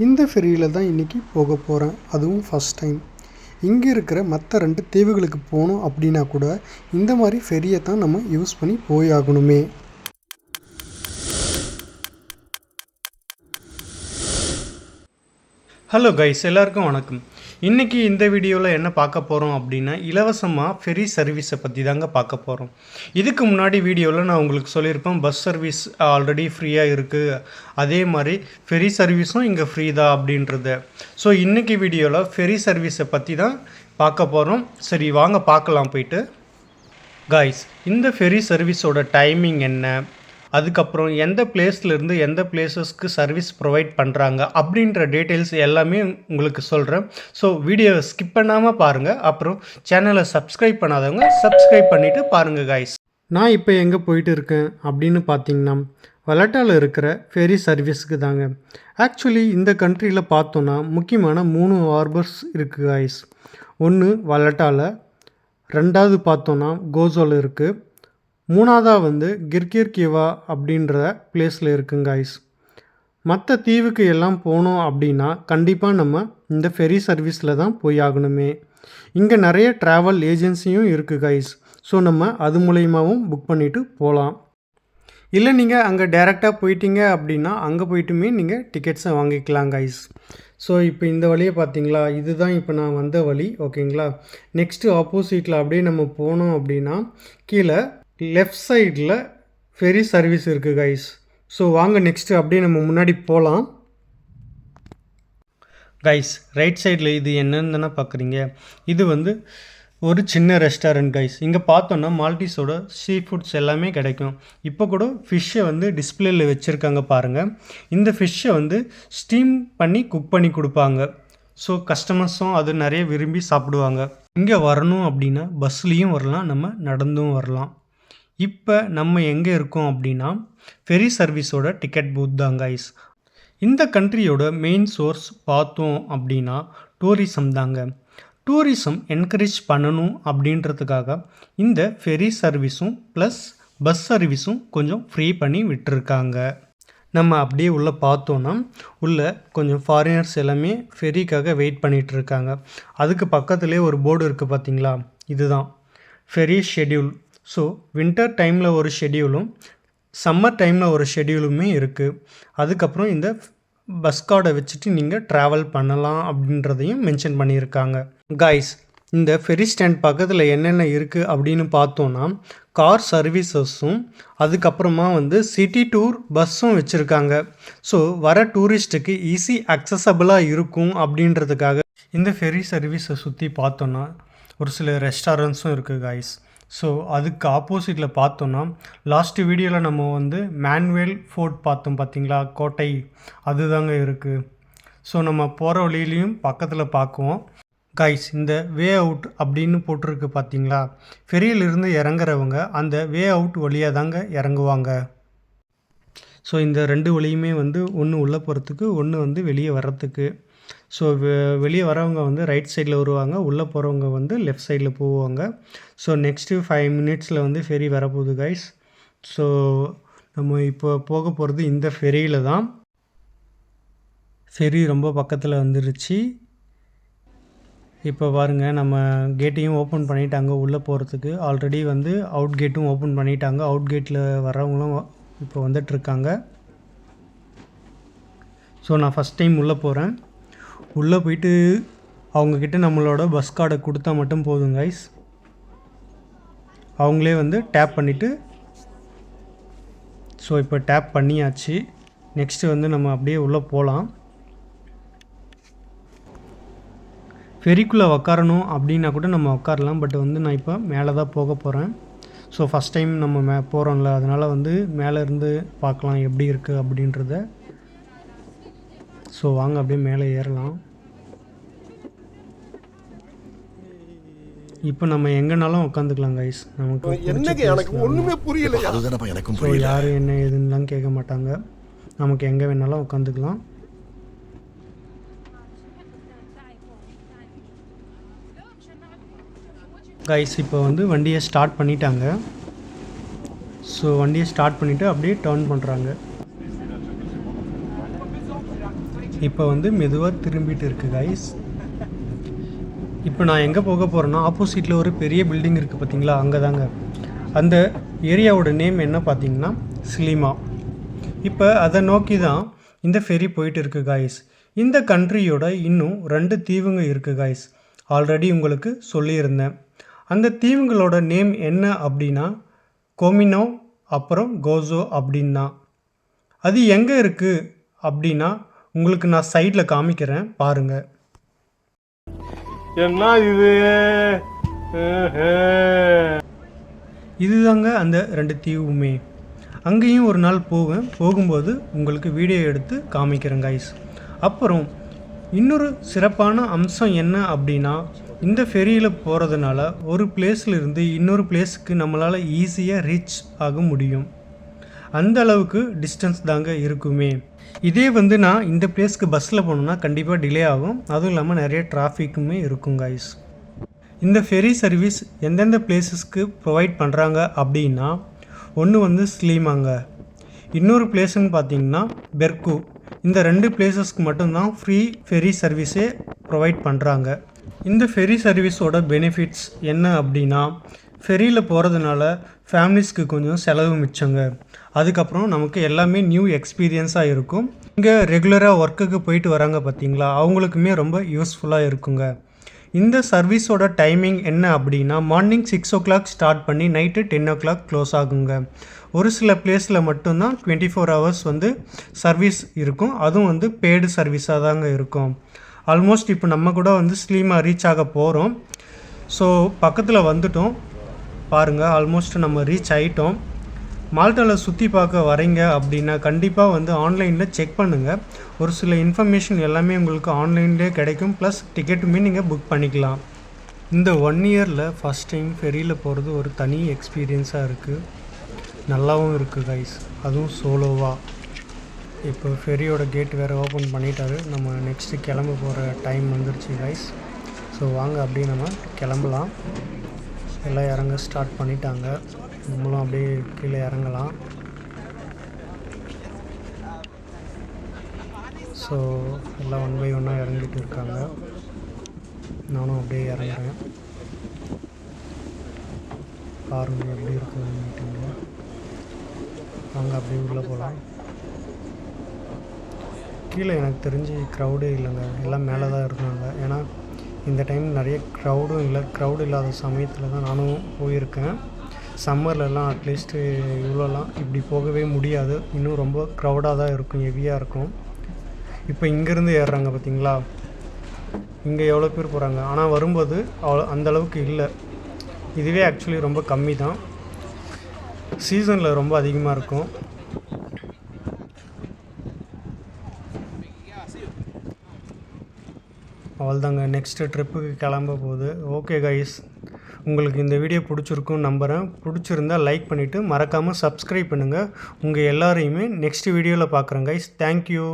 இந்த ஃபெரியில் தான் இன்றைக்கி போக போகிறேன். அதுவும் ஃபஸ்ட் டைம். இங்கே இருக்கிற மற்ற 2 தீவுகளுக்கு போகணும் அப்படின்னா கூட இந்த மாதிரி ஃபெரியை தான் நம்ம யூஸ் பண்ணி போயாகணுமே. ஹலோ கைஸ், எல்லாருக்கும் வணக்கம். இன்றைக்கி இந்த வீடியோவில் என்ன பார்க்க போகிறோம் அப்படின்னா, இலவசமாக ஃபெரி சர்வீஸை பற்றி தாங்க பார்க்க போகிறோம். இதுக்கு முன்னாடி வீடியோவில் நான் உங்களுக்கு சொல்லியிருப்பேன், பஸ் சர்வீஸ் ஆல்ரெடி ஃப்ரீயாக இருக்குது, அதே மாதிரி ஃபெரி சர்வீஸும் இங்கே ஃப்ரீ தான் அப்படின்றது. ஸோ இன்றைக்கி வீடியோவில் ஃபெரி சர்வீஸை பற்றி தான் பார்க்க போகிறோம். சரி வாங்க பார்க்கலாம் போயிட்டு. கைஸ், இந்த ஃபெரி சர்வீஸோட டைமிங் என்ன, அதுக்கப்புறம் எந்த பிளேஸ்லேருந்து எந்த பிளேஸஸ்க்கு சர்வீஸ் ப்ரொவைட் பண்ணுறாங்க அப்படின்ற டீட்டெயில்ஸ் எல்லாமே உங்களுக்கு சொல்கிறேன். ஸோ வீடியோவை ஸ்கிப் பண்ணாமல் பாருங்கள். அப்புறம் சேனலை சப்ஸ்கிரைப் பண்ணாதவங்க சப்ஸ்கிரைப் பண்ணிவிட்டு பாருங்கள் கைஸ். நான் இப்போ எங்கே போயிட்டு இருக்கேன் அப்படின்னு பார்த்தீங்கன்னா, வலட்டாவில் இருக்கிற ஃபெரி சர்வீஸுக்கு தாங்க. ஆக்சுவலி இந்த கண்ட்ரியில் பார்த்தோன்னா முக்கியமான 3 ஹார்பர்ஸ் இருக்குது கைஸ். ஒன்று வலட்டாவில், 2வது பார்த்தோன்னா கோசோவில் இருக்குது, 3வது கிர்கிர்கிவா அப்படின்ற பிளேஸில் இருக்குங்க கைஸ். மற்ற தீவுக்கு எல்லாம் போனோம் அப்படின்னா கண்டிப்பாக நம்ம இந்த ஃபெரி சர்வீஸில் தான் போய் ஆகணுமே. இங்கே நிறைய ட்ராவல் ஏஜென்சியும் இருக்குது கைஸ். ஸோ நம்ம அது மூலயமாவும் புக் பண்ணிவிட்டு போகலாம். இல்லை நீங்கள் அங்கே டைரெக்டாக போயிட்டீங்க அப்படின்னா அங்கே போய்ட்டுமே நீங்கள் டிக்கெட்ஸை வாங்கிக்கலாம் கைஸ். ஸோ இப்போ இந்த வழியை பார்த்தீங்களா, இதுதான் இப்போ நான் வந்த வழி, ஓகேங்களா. நெக்ஸ்ட்டு ஆப்போசிட்டில் அப்படியே நம்ம போனோம் அப்படின்னா கீழே லெஃப்ட் சைடில் ஃபெரி சர்வீஸ் இருக்குது கைஸ். ஸோ வாங்க நெக்ஸ்ட்டு அப்படியே நம்ம முன்னாடி போகலாம். கைஸ், ரைட் சைடில் இது என்னன்னு தானே பார்க்குறீங்க, இது ஒரு சின்ன ரெஸ்டாரண்ட் கைஸ். இங்கே பார்த்தோன்னா மால்டீஸோட சீ ஃபுட்ஸ் எல்லாமே கிடைக்கும். இப்போ கூட ஃபிஷ்ஷை டிஸ்பிளேயில் வச்சுருக்காங்க பாருங்கள். இந்த ஃபிஷ்ஷை ஸ்டீம் பண்ணி குக் பண்ணி கொடுப்பாங்க. ஸோ கஸ்டமர்ஸும் அது நிறைய விரும்பி சாப்பிடுவாங்க. இங்கே வரணும் அப்படின்னா பஸ்லேயும் வரலாம், நம்ம நடந்தும் வரலாம். இப்போ நம்ம எங்கே இருக்கோம் அப்படின்னா ஃபெரி சர்வீஸோட டிக்கெட் பூத் தான் கைஸ். இந்த கண்ட்ரியோட மெயின் சோர்ஸ் பார்த்தோம் அப்படின்னா டூரிசம் தாங்க. டூரிசம் என்கரேஜ் பண்ணணும் அப்படின்றதுக்காக இந்த ஃபெரி சர்வீஸும் ப்ளஸ் பஸ் சர்வீஸும் கொஞ்சம் ஃப்ரீ பண்ணி விட்டுருக்காங்க. நம்ம அப்படியே உள்ளே பார்த்தோன்னா உள்ளே கொஞ்சம் ஃபாரினர்ஸ் எல்லாமே ஃபெரிக்காக வெயிட் பண்ணிகிட்டு இருக்காங்க. அதுக்கு பக்கத்துலேயே ஒரு போர்டு இருக்குது பார்த்தீங்களா, இதுதான் ஃபெரி ஷெட்யூல். ஸோ வின்டர் டைமில் ஒரு ஷெட்யூலும் சம்மர் டைமில் ஒரு ஷெட்யூலுமே இருக்குது. அதுக்கப்புறம் இந்த பஸ் கார்டை வச்சுட்டு நீங்கள் ட்ராவல் பண்ணலாம் அப்படின்றதையும் மென்ஷன் பண்ணியிருக்காங்க. கைஸ், இந்த ஃபெரி ஸ்டாண்ட் பக்கத்தில் என்னென்ன இருக்குது அப்படின்னு பார்த்தோன்னா கார் சர்வீசஸும் அதுக்கப்புறமா சிட்டி டூர் பஸ்ஸும் வச்சுருக்காங்க. ஸோ வர டூரிஸ்ட்டுக்கு ஈஸி அக்சசபிளாக இருக்கும் அப்படின்றதுக்காக இந்த ஃபெரி சர்வீஸை சுற்றி பார்த்தோன்னா ஒரு சில ரெஸ்டாரண்ட்ஸும் இருக்குது கைஸ். ஸோ அதுக்கு ஆப்போசிட்டில் பார்த்தோன்னா லாஸ்ட்டு வீடியோவில் நம்ம மேன்வேல் ஃபோர்ட் பார்த்தோம் பார்த்தீங்களா, கோட்டை, அதுதாங்க இருக்குது. ஸோ நம்ம போகிற வழியிலையும் பக்கத்தில் பார்க்குவோம் கைஸ். இந்த வே அவுட் அப்படின்னு போட்டிருக்கு பார்த்தீங்களா, ஃபெரியிலிருந்து இறங்குறவங்க அந்த வே அவுட் வழியாக தாங்க இறங்குவாங்க. ஸோ இந்த 2 வழியுமே ஒன்று உள்ளே போகிறதுக்கு, ஒன்று வெளியே வர்றதுக்கு. ஸோ வெளியே வரவங்க ரைட் சைடில் வருவாங்க, உள்ளே போகிறவங்க லெஃப்ட் சைடில் போவாங்க. ஸோ நெக்ஸ்ட்டு 5 மினிட்ஸில் ஃபெரி வரப்போகுது கைஸ். ஸோ நம்ம இப்போ போக போகிறது இந்த ஃபெரியில் தான். ஃபெரி ரொம்ப பக்கத்தில் வந்துருச்சு. இப்போ பாருங்கள், நம்ம கேட்டையும் ஓப்பன் பண்ணிட்டாங்க உள்ளே போகிறதுக்கு. ஆல்ரெடி அவுட் கேட்டும் ஓப்பன் பண்ணிட்டாங்க. அவுட் கேட்டில் வரவங்களும் இப்போ வந்துட்டுருக்காங்க. ஸோ நான் ஃபஸ்ட் டைம் உள்ளே போகிறேன். உள்ளே போயிட்டு அவங்கக்கிட்ட நம்மளோட பஸ் கார்டை கொடுத்தா மட்டும் போதும் கைஸ். அவங்களே டேப் பண்ணிவிட்டு, ஸோ இப்போ டேப் பண்ணியாச்சு. நெக்ஸ்ட்டு நம்ம அப்படியே உள்ளே போகலாம். ஃபெரிக்குள்ளே உக்காரணும் அப்படின்னா கூட நம்ம உட்காரலாம். பட் நான் இப்போ மேலே தான் போக போகிறேன். ஸோ ஃபஸ்ட் டைம் நம்ம போகிறோம்ல, அதனால் மேலே இருந்து பார்க்கலாம் எப்படி இருக்குது அப்படின்றத. ஸோ வாங்க அப்படியே மேலே ஏறலாம். இப்போ நம்ம எங்கேனாலும் உட்காந்துக்கலாம் கைஸ். நமக்கு ஒன்றுமே புரியல. ஸோ யாரும் என்ன எதுன்னெலாம் கேட்க மாட்டாங்க. நமக்கு எங்கே வேணாலும் உட்காந்துக்கலாம். கைஸ், இப்போ வண்டியை ஸ்டார்ட் பண்ணிட்டாங்க. ஸோ வண்டியை ஸ்டார்ட் பண்ணிவிட்டு அப்படியே டர்ன் பண்ணுறாங்க. இப்போ வந்து மெதுவாக திரும்பிட்டு இருக்குது கைஸ். இப்போ நான் எங்கே போக போகிறேன்னா, ஆப்போசிட்டில் ஒரு பெரிய பில்டிங் இருக்குது பார்த்தீங்களா, அங்கே தாங்க. அந்த ஏரியாவோட நேம் என்ன பார்த்தீங்கன்னா ஸ்லிமா. இப்போ அதை நோக்கி தான் இந்த ஃபெரி போயிட்டு இருக்குது காய்ஸ். இந்த கண்ட்ரியோட இன்னும் 2 தீவுங்க இருக்குது காய்ஸ். ஆல்ரெடி உங்களுக்கு சொல்லியிருந்தேன். அந்த தீவுங்களோட நேம் என்ன அப்படின்னா கோமினோ அப்புறம் கோசோ அப்படின்னா. அது எங்கே இருக்குது அப்படின்னா உங்களுக்கு நான் சைடில் காமிக்கிறேன் பாருங்கள். என்ன இது? இதுதாங்க அந்த 2 தீவுமே. அங்கேயும் ஒரு நாள் போகும்போது உங்களுக்கு வீடியோ எடுத்து காமிக்கிறேன் கைஸ். அப்புறம் இன்னொரு சிறப்பான அம்சம் என்ன அப்படின்னா, இந்த ஃபெரியில் போகிறதுனால ஒரு பிளேஸில் இருந்து இன்னொரு பிளேஸுக்கு நம்மளால் ஈஸியாக ரீச் ஆக முடியும். அந்த அளவுக்கு டிஸ்டன்ஸ் தாங்க இருக்குமே. இதே வந்து நான் இந்த பிளேஸ்க்கு பஸ்ஸில் போனோன்னா கண்டிப்பாக டிலே ஆகும். அதுவும் இல்லாமல் நிறைய டிராஃபிக்குமே இருக்கும் கைஸ். இந்த ஃபெரி சர்வீஸ் எந்தெந்த பிளேஸஸ்க்கு ப்ரொவைட் பண்ணுறாங்க அப்படின்னா, ஒன்று வந்து ஸ்லீமாங்க, இன்னொரு பிளேஸுன்னு பார்த்தீங்கன்னா பெர்கு. இந்த 2 பிளேஸஸ்க்கு மட்டும்தான் ஃப்ரீ ஃபெரி சர்வீஸே ப்ரொவைட் பண்ணுறாங்க. இந்த ஃபெரி சர்வீஸோட பெனிஃபிட்ஸ் என்ன அப்படின்னா, ஃபெரியில் போகிறதுனால ஃபேமிலிஸ்க்கு கொஞ்சம் செலவு மிச்சங்க. அதுக்கப்புறம் நமக்கு எல்லாமே நியூ எக்ஸ்பீரியன்ஸாக இருக்கும். இங்கே ரெகுலராக ஒர்க்குக்கு போயிட்டு வராங்க பார்த்தீங்களா, அவங்களுக்குமே ரொம்ப யூஸ்ஃபுல்லாக இருக்குங்க. இந்த சர்வீஸோட டைமிங் என்ன அப்படின்னா, மார்னிங் 6 o'clock ஸ்டார்ட் பண்ணி நைட்டு 10 o'clock க்ளோஸ் ஆகுங்க. ஒரு சில பிளேஸில் மட்டும்தான் 24 hours வந்து சர்வீஸ் இருக்கும். அதுவும் வந்து பெய்டு சர்வீஸாக தாங்க இருக்கும். ஆல்மோஸ்ட் இப்போ நம்ம கூட வந்து ஸ்லீமா ரீச் ஆக போகிறோம். ஸோ பக்கத்தில் வந்துட்டோம் பாருங்கள். ஆல்மோஸ்ட் நம்ம ரீச் ஆகிட்டோம். மால்ட்டாவில் சுற்றி பார்க்க வரீங்க அப்படின்னா கண்டிப்பாக வந்து ஆன்லைனில் செக் பண்ணுங்கள். ஒரு சில இன்ஃபர்மேஷன் எல்லாமே உங்களுக்கு ஆன்லைன்லேயே கிடைக்கும். ப்ளஸ் டிக்கெட்டுமே நீங்கள் புக் பண்ணிக்கலாம். இந்த 1 இயரில் ஃபஸ்ட் டைம் ஃபெரியில் போகிறது ஒரு தனி எக்ஸ்பீரியன்ஸாக இருக்குது. நல்லாவும் இருக்குது கைஸ், அதுவும் சோலோவாக. இப்போ ஃபெரியோட கேட் வேறு ஓப்பன் பண்ணிட்டாரு. நம்ம நெக்ஸ்ட்டு கிளம்ப போகிற டைம் வந்துருச்சு கைஸ். ஸோ வாங்க அப்படியே நம்ம கிளம்பலாம். எல்லாம் இறங்க ஸ்டார்ட் பண்ணிட்டாங்க. நம்மளும் அப்படியே கீழே இறங்கலாம். ஸோ எல்லாம் 1 by 1 இறங்கிட்டு இருக்காங்க. நானும் அப்படியே இறங்குறேன். பாருங்க எப்படி இருக்குது மீட்டிங்கு. வாங்க அப்படியே உள்ளே போகலாம். கீழே எனக்கு தெரிஞ்சு க்ரௌடே இல்லைங்க, எல்லாம் மேலே தான் இருந்தாங்க. ஏன்னா இந்த டைம் நிறைய க்ரௌடும் இல்லை. க்ரௌடு இல்லாத சமயத்தில் தான் நானும் போயிருக்கேன். சம்மர்லலாம் அட்லீஸ்ட்டு இவ்வளோலாம் இப்படி போகவே முடியாது. இன்னும் ரொம்ப க்ரௌடாக தான் இருக்கும், ஹெவியாக இருக்கும். இப்போ இங்கேருந்து ஏறுறாங்க பார்த்தீங்களா, இங்கே எவ்வளோ பேர் போகிறாங்க. ஆனால் வரும்போது அந்தளவுக்கு இல்லை. இதுவே ஆக்சுவலி ரொம்ப கம்மி தான். சீசனில் ரொம்ப அதிகமாக இருக்கும். அவ்வளோதாங்க, நெக்ஸ்ட்டு ட்ரிப்புக்கு கிளம்ப போகுது. ஓகே கைஸ், உங்களுக்கு இந்த வீடியோ பிடிச்சிருக்குன்னு நம்புகிறேன். பிடிச்சிருந்தால் லைக் பண்ணிவிட்டு மறக்காமல் சப்ஸ்கிரைப் பண்ணுங்கள். உங்கள் எல்லாரையுமே நெக்ஸ்ட் வீடியோவில் பார்க்குறேன் கைஸ். தேங்க்யூ.